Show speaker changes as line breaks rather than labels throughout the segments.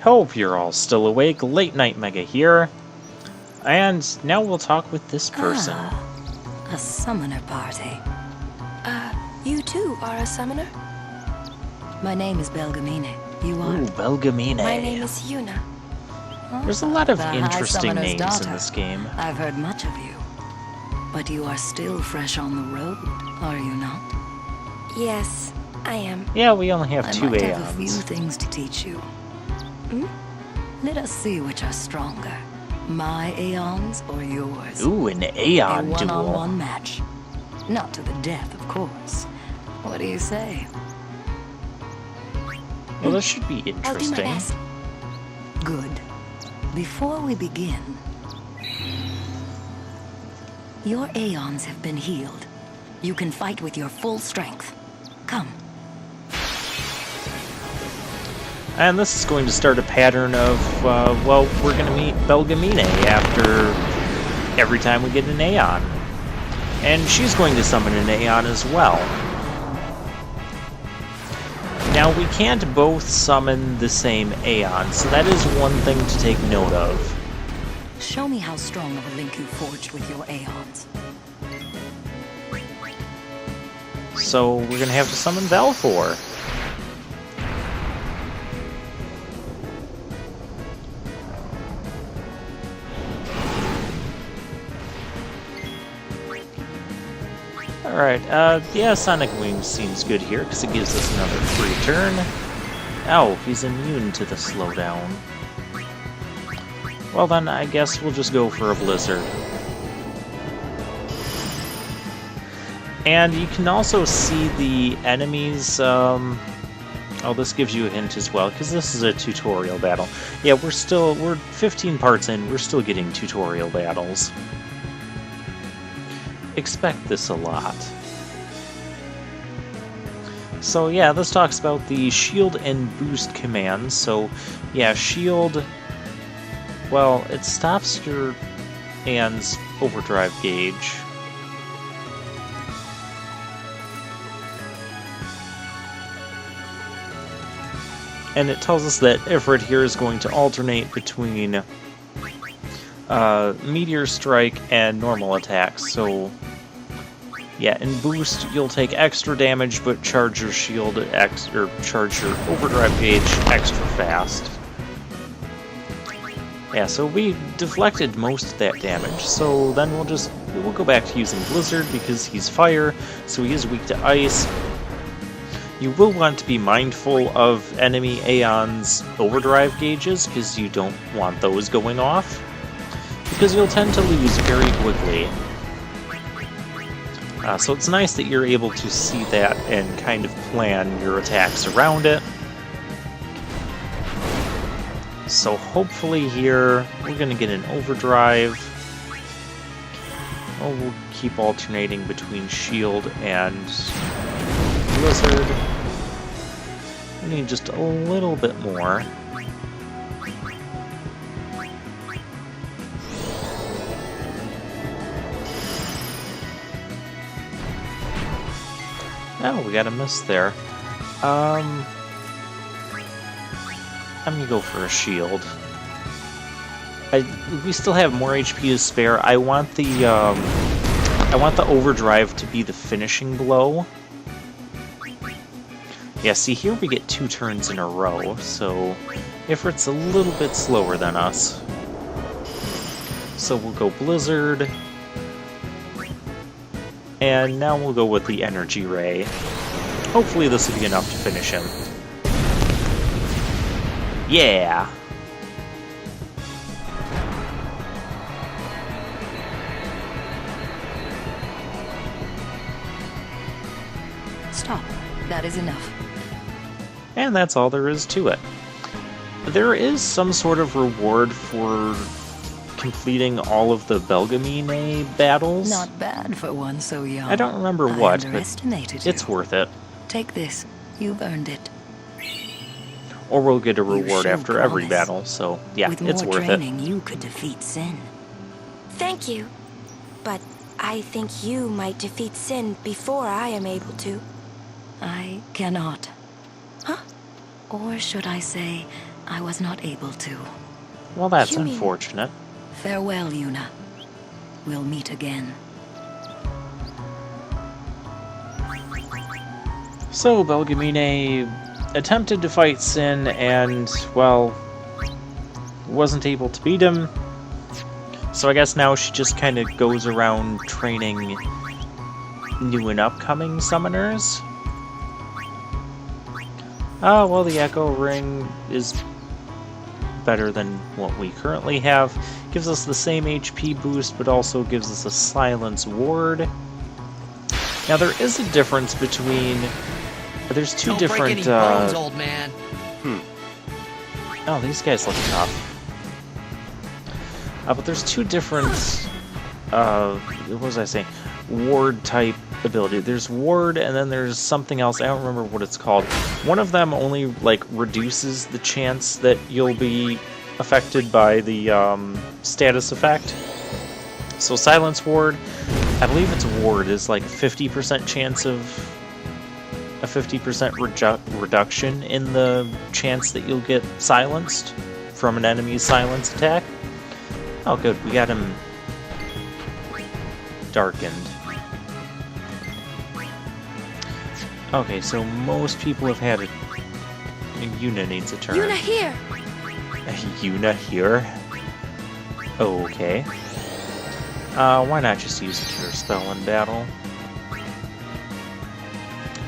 Hope you're all still awake. Late Night Mega here. And now we'll talk with this person.
A summoner party.
You too are a summoner?
My name is Belgamine. You are?
Ooh, Belgamine.
My name is Yuna.
There's a lot of
The High
interesting
Summoner's
names
daughter.
in this game.
I've heard much of you. But you are still fresh on the road, are you not?
Yes, I am.
Yeah, we only have
I
two
might have a few
Aeons.
things to teach you. Let us see which are stronger. My Aeons or yours?
Ooh, an
A
Aeon duel.
one-on-one match. Not to the death, of course. What do you say?
Well, this should be
I'll do my
interesting.
best.
Good. Before we begin, your Aeons have been healed. You can fight with your full strength. Come.
And this is going to start a pattern of, well, we're going to meet Belgamine after every time we get an Aeon. And she's going to summon an Aeon as well. Now, we can't both summon the same Aeon, so that is one thing to take note of.
Show me how strong of a link you forged with your Aeons.
So, we're going to have to summon Valfor. Alright, yeah, Sonic Wings seems good here, because it gives us another free turn. Oh, he's immune to the slowdown. Well then, I guess we'll just go for a Blizzard. And you can also see the enemies, oh, this gives you a hint as well, because this is a tutorial battle. Yeah, we're 15 parts in, we're still getting tutorial battles. Expect this a lot. So yeah, this talks about the shield and boost commands. So yeah, shield, well, it stops your Aeon's overdrive gauge. And it tells us that Ifrit here is going to alternate between Meteor Strike and normal attacks, so yeah, in boost you'll take extra damage but charge your shield or charge your overdrive gauge extra fast. Yeah, so we deflected most of that damage, so then we'll go back to using Blizzard because he's fire, so he is weak to ice. You will want to be mindful of enemy Aeon's overdrive gauges because you don't want those going off, because you'll tend to lose very quickly. So it's nice that you're able to see that and kind of plan your attacks around it. So hopefully here, we're going to get an overdrive. Oh, we'll keep alternating between shield and Blizzard. We need just a little bit more. Oh, we got a miss there. I'm gonna go for a shield. We still have more HP to spare. I want the overdrive to be the finishing blow. Yeah, see, here we get 2 turns in a row, so Ifrit's a little bit slower than us. So we'll go Blizzard. And now we'll go with the Energy Ray. Hopefully this will be enough to finish him. Yeah!
Stop. That is enough.
And that's all there is to it. There is some sort of reward for completing all of the Belgamine battles.
Not bad for one so young.
I don't remember
I
what, but
underestimated
it's
you.
worth it.
Take this. You've earned it.
Or we'll get a
You
reward
showed
after every
promise.
battle, so yeah,
With
it's
more
worth
training, you could defeat Sin.
Thank you. But I think you might defeat Sin before I am able to.
I cannot.
Huh?
Or should I say, I was not able to.
Well, that's
You mean-
unfortunate.
Farewell, Yuna. We'll meet again.
So, Belgemine attempted to fight Sin and, well, wasn't able to beat him. So I guess now she just kind of goes around training new and upcoming summoners. Oh, well, the Echo Ring is better than what we currently have. Gives us the same HP boost, but also gives us a Silence Ward. Now, there is a difference between... There's two
Don't break any
different...
bones, old man.
Oh, these guys look tough. But there's two different... what was I saying? Ward type ability. There's ward, and then there's something else. I don't remember what it's called. One of them only like reduces the chance that you'll be affected by the status effect. So Silence Ward, I believe its ward is like 50% chance of a 50% reduction in the chance that you'll get silenced from an enemy's silence attack. Oh, good. We got him darkened. Okay, so most people have had it. Yuna needs a turn.
Yuna here!
Yuna here? Okay. Why not just use a Cure Spell in battle?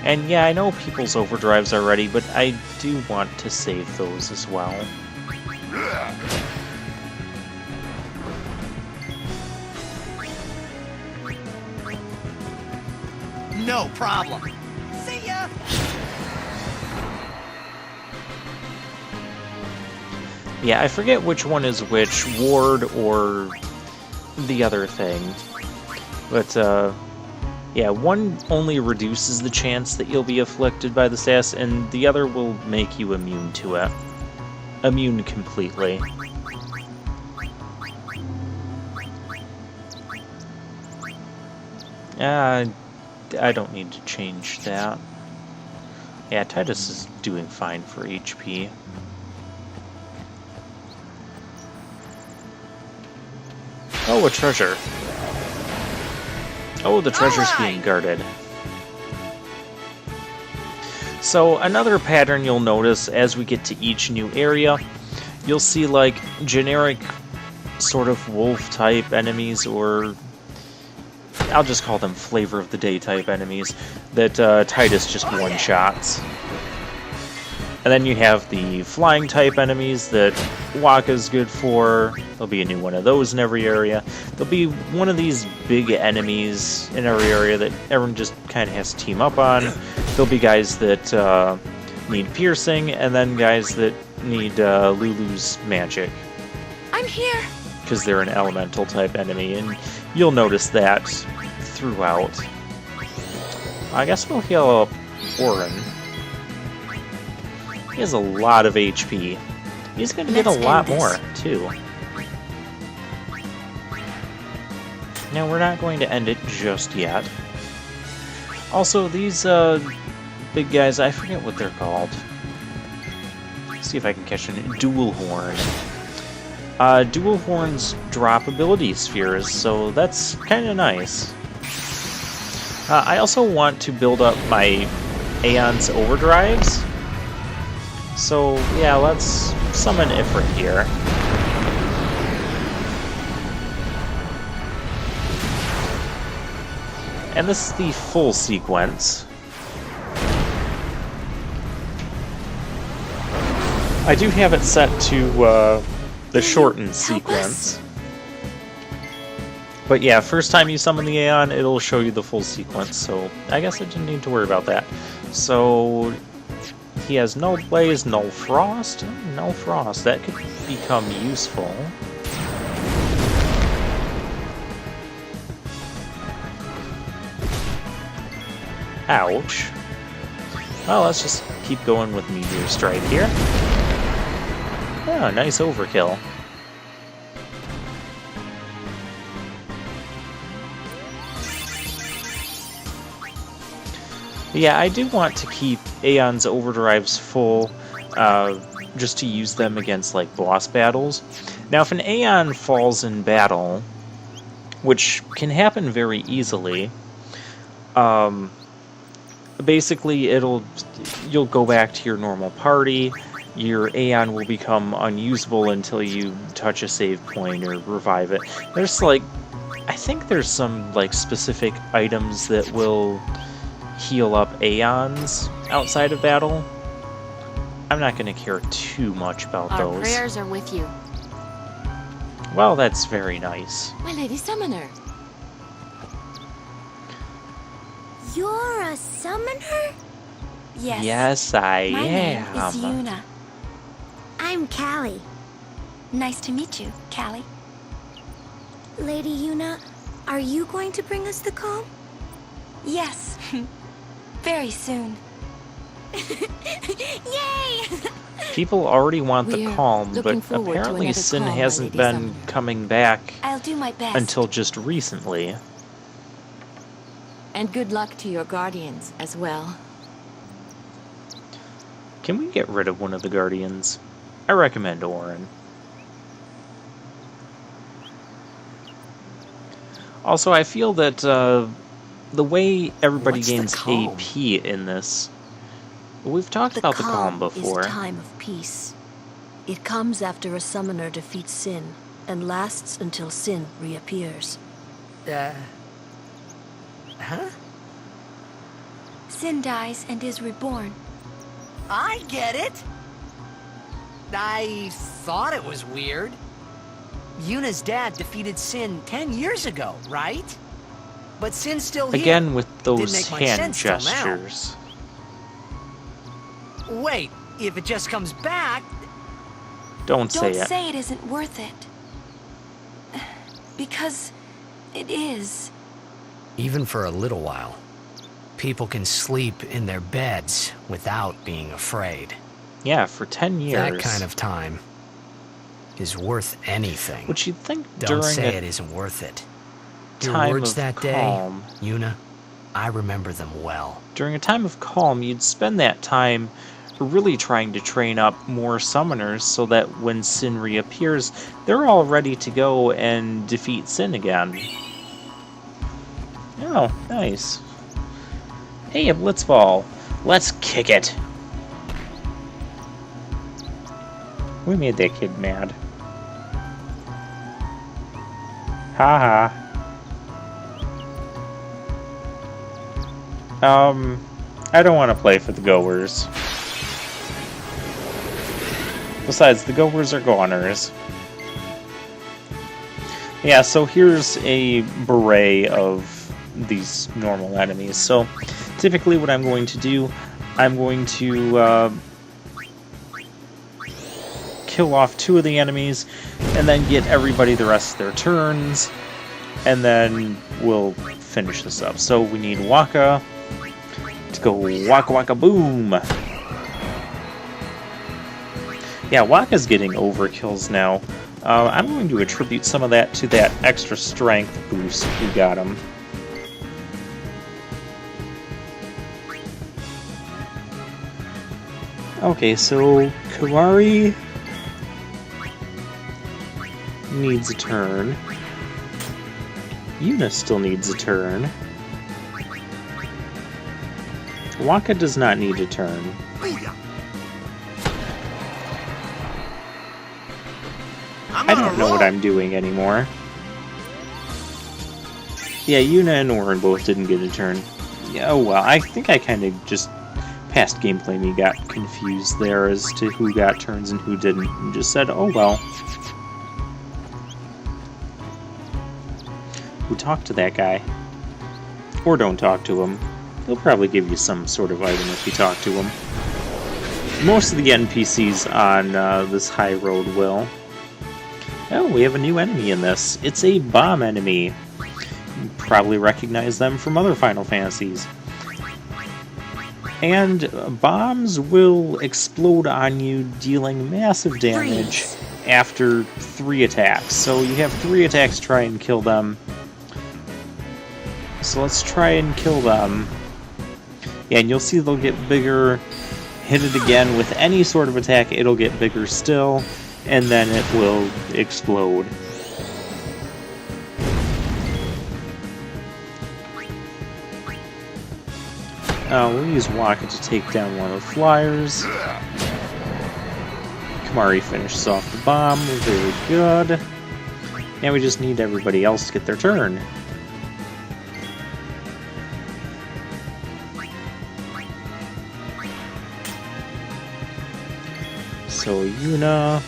And yeah, I know people's overdrives are ready, but I do want to save those as well.
No problem. See ya!
Yeah, I forget which one is which, ward or the other thing. But, yeah, one only reduces the chance that you'll be afflicted by the status, and the other will make you immune to it. Immune completely. I don't need to change that. Yeah, Titus is doing fine for HP. Oh, a treasure. Oh, the treasure's being guarded. So, another pattern you'll notice as we get to each new area, you'll see, like, generic sort of wolf-type enemies, or I'll just call them flavor-of-the-day type enemies, that Titus just one-shots. And then you have the flying-type enemies that Wakka's good for. There'll be a new one of those in every area. There'll be one of these big enemies in every area that everyone just kind of has to team up on. There'll be guys that need piercing, and then guys that need Lulu's magic.
I'm here!
Because they're an elemental-type enemy, and you'll notice that throughout. I guess we'll heal up Orin. He has a lot of HP. He's going to get a lot more, too. Now, we're not going to end it just yet. Also, these big guys, I forget what they're called. Let's see if I can catch a Duel Horn. Duel Horns drop ability spheres, so that's kind of nice. I also want to build up my Aeon's overdrives. So, yeah, let's summon Ifrit here. And this is the full sequence. I do have it set to the shortened sequence. But yeah, first time you summon the Aeon, it'll show you the full sequence, so I guess I didn't need to worry about that. So he has Null Blaze, Null Frost. Null Frost, that could become useful. Ouch. Well, let's just keep going with Meteor Strike here. Oh, nice overkill. Yeah, I do want to keep Aeon's overdrives full, just to use them against like boss battles. Now, if an Aeon falls in battle, which can happen very easily, basically you'll go back to your normal party. Your Aeon will become unusable until you touch a save point or revive it. There's like, I think there's some like specific items that will heal up Aeons outside of battle. I'm not going to care too much about those.
Our prayers are with you.
Well, that's very nice.
My Lady Summoner.
You're a summoner? Yes.
Yes, I
My name is
am.
Yuna. I'm Callie. Nice to meet you, Callie. Lady Yuna, are you going to bring us the calm? Yes. Very soon. Yay!
People already want the
We're
calm,
looking
but
forward to
apparently
another
Sin
calm,
hasn't
Lady
been
Summoner.
coming back
I'll do my best.
until just recently.
And good luck to your guardians as well.
Can we get rid of one of the Guardians? I recommend Orin. Also, I feel that the way everybody
What's the
gains
calm?
AP in this... We've talked about the calm before.
Is a time of peace. It comes after a summoner defeats Sin, and lasts until Sin reappears.
Huh?
Sin dies and is reborn.
I get it. I thought it was weird. Yuna's dad defeated Sin 10 years ago, right? But Sin's still here.
Again, with
Didn't
those
make much
hand
sense till now.
gestures.
Wait, if it just comes back...
Don't say
Don't
it.
say it isn't worth it. Because it is.
Even for a little while, people can sleep in their beds without being afraid.
Yeah, for 10 years.
That kind of time is worth anything.
Which you'd think
Don't
during
say
a
it isn't worth it. Your
time
words
of
that
calm,
day, Yuna, I remember them well.
during a time of calm, you'd spend that time really trying to train up more summoners so that when Sin reappears, they're all ready to go and defeat Sin again. Oh, nice. Hey, a Blitzball. Let's kick it. We made that kid mad. Haha. I don't want to play for the goers. Besides, the goers are goners. Yeah, so here's a beret of these normal enemies. So, typically what I'm going to do, I'm going to kill off 2 of the enemies, and then get everybody the rest of their turns, and then we'll finish this up. So we need Waka to go Waka Waka Boom! Yeah, Waka's getting overkills now. I'm going to attribute some of that to that extra strength boost we got him. Okay, so Kawari needs a turn. Yuna still needs a turn. Waka does not need a turn. I don't know what I'm doing anymore. Yeah, Yuna and Orin both didn't get a turn. Yeah, oh well, I think I kind of just, past gameplay me, got confused there as to who got turns and who didn't, and just said, oh well. Who talk to that guy? Or don't talk to him. He'll probably give you some sort of item if you talk to him. Most of the NPCs on this high road will. Oh, we have a new enemy in this. It's a bomb enemy. You probably recognize them from other Final Fantasies. And bombs will explode on you, dealing massive damage after 3 attacks. So you have 3 attacks to try and kill them. So let's try and kill them. Yeah, and you'll see they'll get bigger hit it again with any sort of attack, it'll get bigger still, and then it will explode. We'll use Waka to take down one of the flyers. Kimahri finishes off the bomb, very good. Now we just need everybody else to get their turn. So Yuna,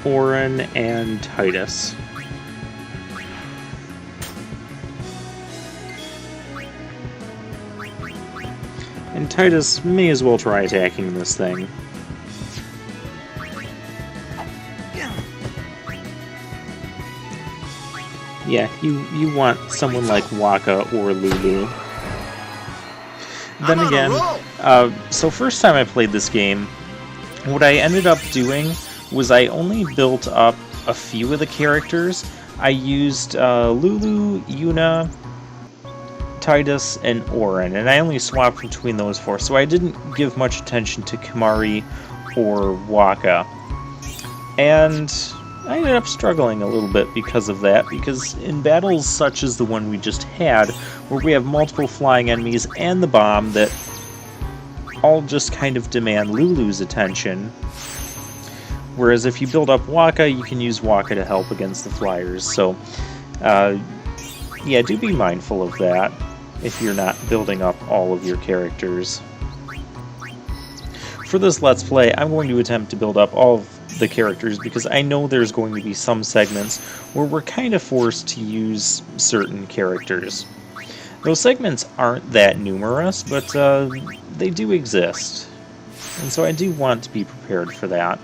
Auron, and Titus. And Titus may as well try attacking this thing. Yeah, you want someone like Waka or Lulu. Then again, so first time I played this game, what I ended up doing was I only built up a few of the characters. I used Lulu, Yuna, Titus, and Auron, and I only swapped between those four, so I didn't give much attention to Kimahri or Waka. And I ended up struggling a little bit because of that, because in battles such as the one we just had, where we have multiple flying enemies and the bomb that all just kind of demand Lulu's attention, whereas if you build up Waka, you can use Waka to help against the flyers, so yeah, do be mindful of that if you're not building up all of your characters. For this Let's Play, I'm going to attempt to build up all of the characters because I know there's going to be some segments where we're kind of forced to use certain characters. Those segments aren't that numerous, but they do exist, and so I do want to be prepared for that.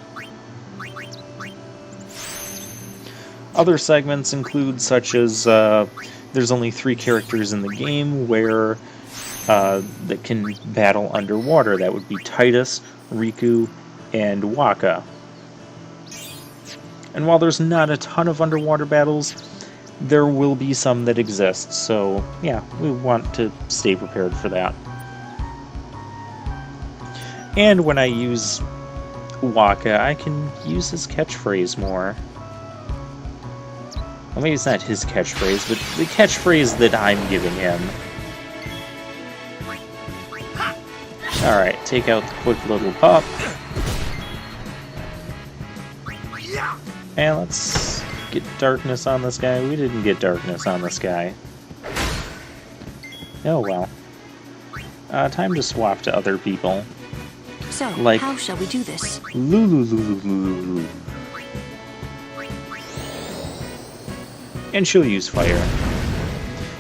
Other segments include such as there's only 3 characters in the game where that can battle underwater. That would be Titus, Riku, and Waka. And while there's not a ton of underwater battles, there will be some that exist, so yeah, we want to stay prepared for that. And when I use Waka, I can use his catchphrase more. Well, maybe it's not his catchphrase, but the catchphrase that I'm giving him. Alright, take out the quick little pup. And let's get darkness on this guy. We didn't get darkness on this guy. Oh well. Time to swap to other people.
So,
Like
how shall we do this?
Lulu. And she'll use fire.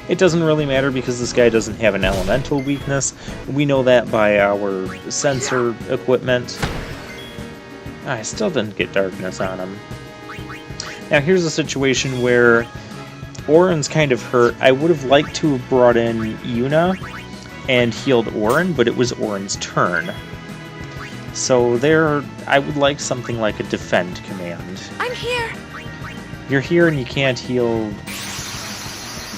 It doesn't really matter because this guy doesn't have an elemental weakness. We know that by our sensor equipment. I still didn't get darkness on him. Now here's a situation where Auron's kind of hurt. I would have liked to have brought in Yuna and healed Auron, but it was Auron's turn. So there, I would like something like a defend command.
I'm here.
You're here and you can't heal.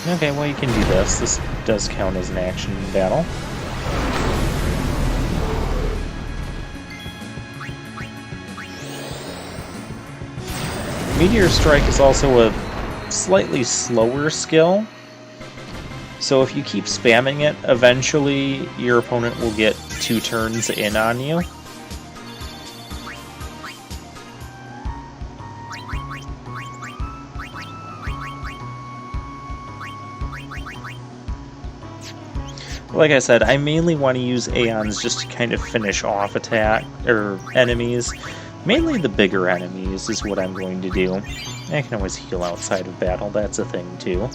Okay, well you can do this. This does count as an action in battle. Meteor Strike is also a slightly slower skill. So if you keep spamming it, eventually your opponent will get 2 turns in on you. Like I said, I mainly want to use Aeons just to kind of finish off enemies. Mainly the bigger enemies is what I'm going to do. I can always heal outside of battle, that's a thing too.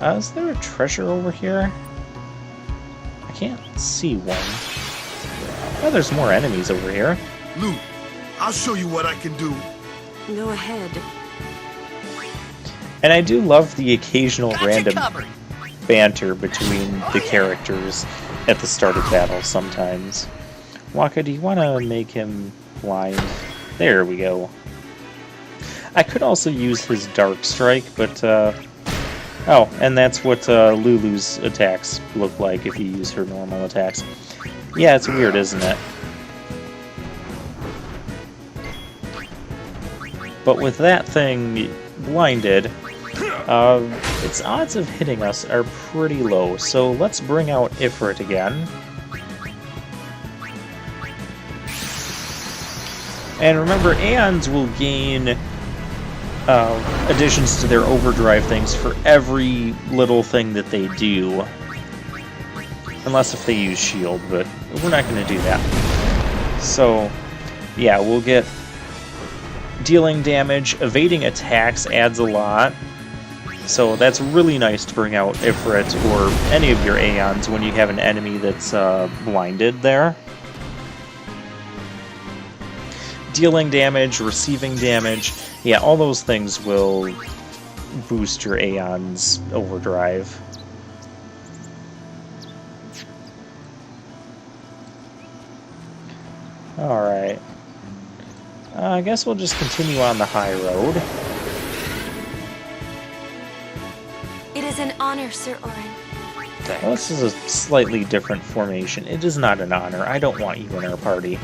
Is there a treasure over here? I can't see one. Oh, there's more enemies over here.
Luke, I'll show you what I can do.
Go ahead.
And I do love the occasional
Got you
random
covered.
banter between the characters at the start of battle sometimes. Waka, do you want to make him blind? There we go. I could also use his Dark Strike, but Oh, and that's what Lulu's attacks look like if you use her normal attacks. Yeah, it's weird, isn't it? But with that thing blinded, its odds of hitting us are pretty low, so let's bring out Ifrit again. And remember, Aeons will gain additions to their overdrive things for every little thing that they do. Unless if they use shield, but we're not going to do that. So, yeah, we'll get dealing damage. Evading attacks adds a lot. So that's really nice to bring out Ifrit or any of your Aeons when you have an enemy that's blinded there. Dealing damage, receiving damage, yeah, all those things will boost your Aeon's overdrive. Alright. I guess we'll just continue on the high road.
It is an honor, Sir Orin.
Well, this is a slightly different formation. It is not an honor. I don't want you in our party.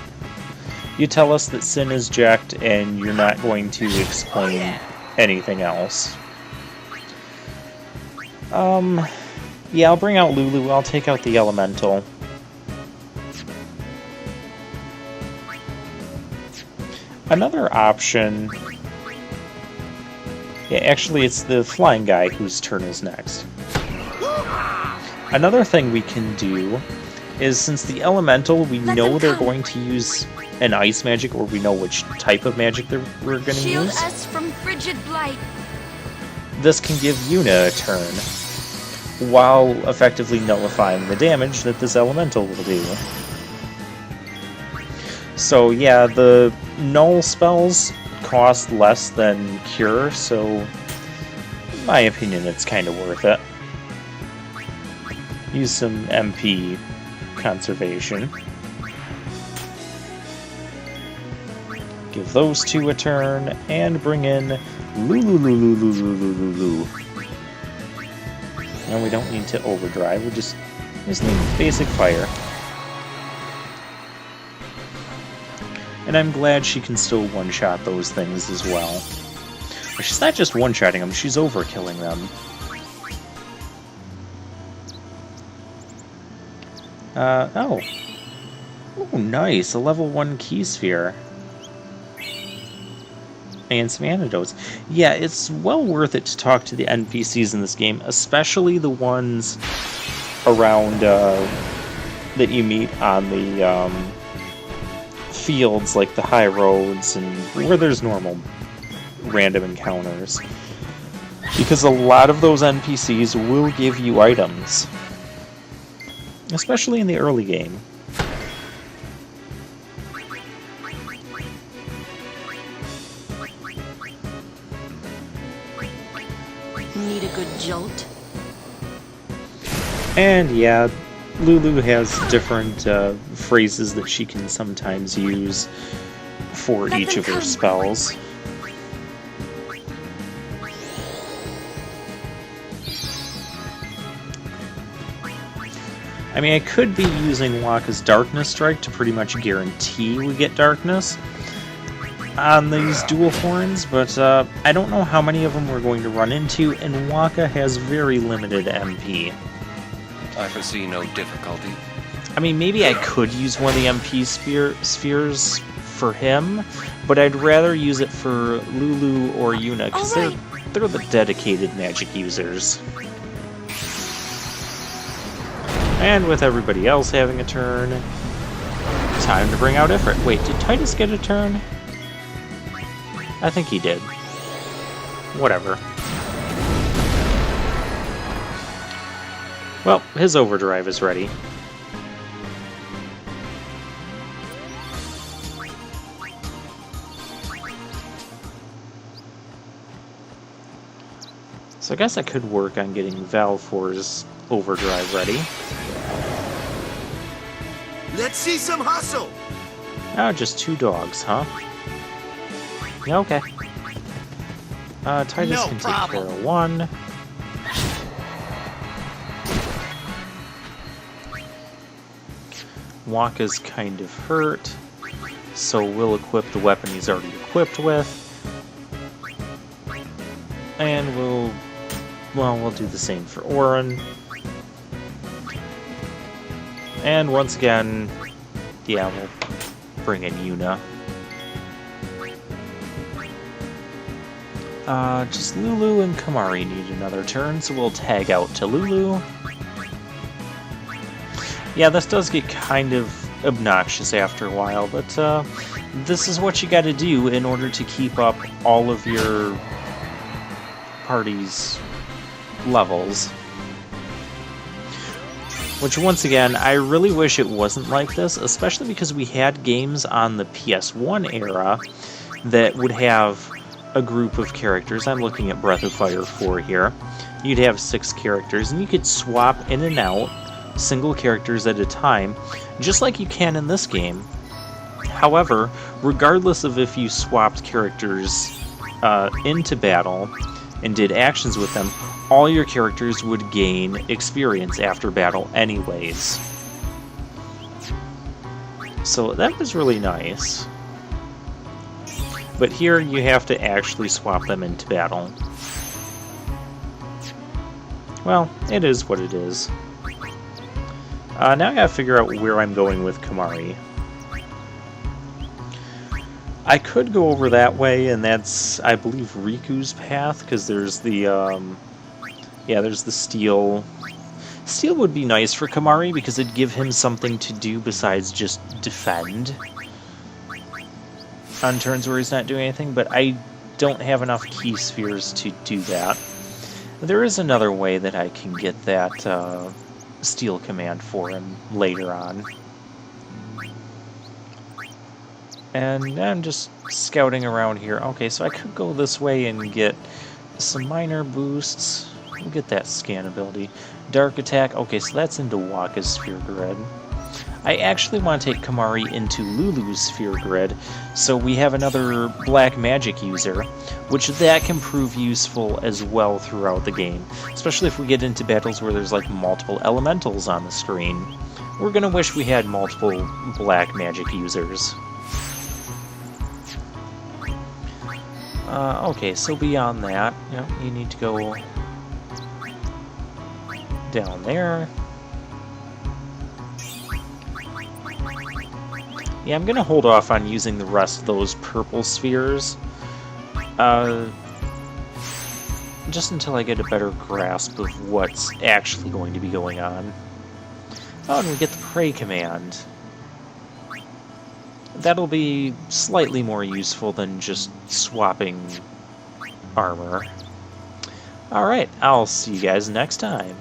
You tell us that Sin is jacked, and you're not going to explain anything else. Yeah, I'll bring out Lulu. I'll take out the Elemental. Another option... Yeah, actually, it's the flying guy whose turn is next. Another thing we can do is, since the Elemental, we know they're going to use an ice magic, or we know which type of magic we're going to
Shield
use.
us from frigid blight.
This can give Yuna a turn, while effectively nullifying the damage that this Elemental will do. So yeah, the null spells cost less than Cure, so in my opinion it's kind of worth it. Use some MP conservation. Give those two a turn, and bring in Lulu. And we don't need to overdrive, we just need basic fire. And I'm glad she can still one-shot those things as well. But she's not just one-shotting them, she's overkilling them. Oh, nice, a level 1 key sphere. And some antidotes. Yeah, it's well worth it to talk to the NPCs in this game, especially the ones around that you meet on the fields, like the high roads and where there's normal random encounters. Because a lot of those NPCs will give you items. Especially in the early game.
Need a good jolt?
And yeah, Lulu has different phrases that she can sometimes use for each of her spells. I mean, I could be using Wakka's Darkness Strike to pretty much guarantee we get Darkness on these dual horns, but I don't know how many of them we're going to run into, and Wakka has very limited MP.
I foresee no difficulty.
I mean, maybe I could use one of the MP spheres for him, but I'd rather use it for Lulu or Yuna, because they're the dedicated magic users. And with everybody else having a turn, time to bring out Ifrit. Wait, did Titus get a turn? I think he did. Whatever. Well, his overdrive is ready. So I guess I could work on getting Valfor's overdrive ready.
Let's see some hustle!
Oh, just 2 dogs, huh? Yeah, okay. Titus can take care of 1. Waka's kind of hurt, so we'll equip the weapon he's already equipped with. And we'll do the same for Auron. And once again, yeah, we'll bring in Yuna. Just Lulu and Kamari need another turn, so we'll tag out to Lulu. Yeah, this does get kind of obnoxious after a while, but this is what you gotta do in order to keep up all of your party's levels. Which, once again, I really wish it wasn't like this, especially because we had games on the PS1 era that would have a group of characters. I'm looking at Breath of Fire 4 here. You'd have 6 characters, and you could swap in and out single characters at a time, just like you can in this game. However, regardless of if you swapped characters into battle and did actions with them, all your characters would gain experience after battle anyways. So that was really nice. But here you have to actually swap them into battle. Well, it is what it is. Now I gotta figure out where I'm going with Kamari. I could go over that way, and that's, I believe, Riku's path, because there's the, there's the steel. Steel would be nice for Kamari, because it'd give him something to do besides just defend on turns where he's not doing anything, but I don't have enough key spheres to do that. There is another way that I can get that steel command for him later on. And I'm just scouting around here. Okay, so I could go this way and get some minor boosts. We'll get that scan ability. Dark attack. Okay, so that's into Waka's sphere grid. I actually want to take Kamari into Lulu's sphere grid, so we have another black magic user, which that can prove useful as well throughout the game, especially if we get into battles where there's like multiple elementals on the screen. We're gonna wish we had multiple black magic users. Okay, so beyond that, you need to go down there. Yeah, I'm gonna hold off on using the rest of those purple spheres. Just until I get a better grasp of what's actually going to be going on. Oh, and we get the Prey command. That'll be slightly more useful than just swapping armor. Alright, I'll see you guys next time.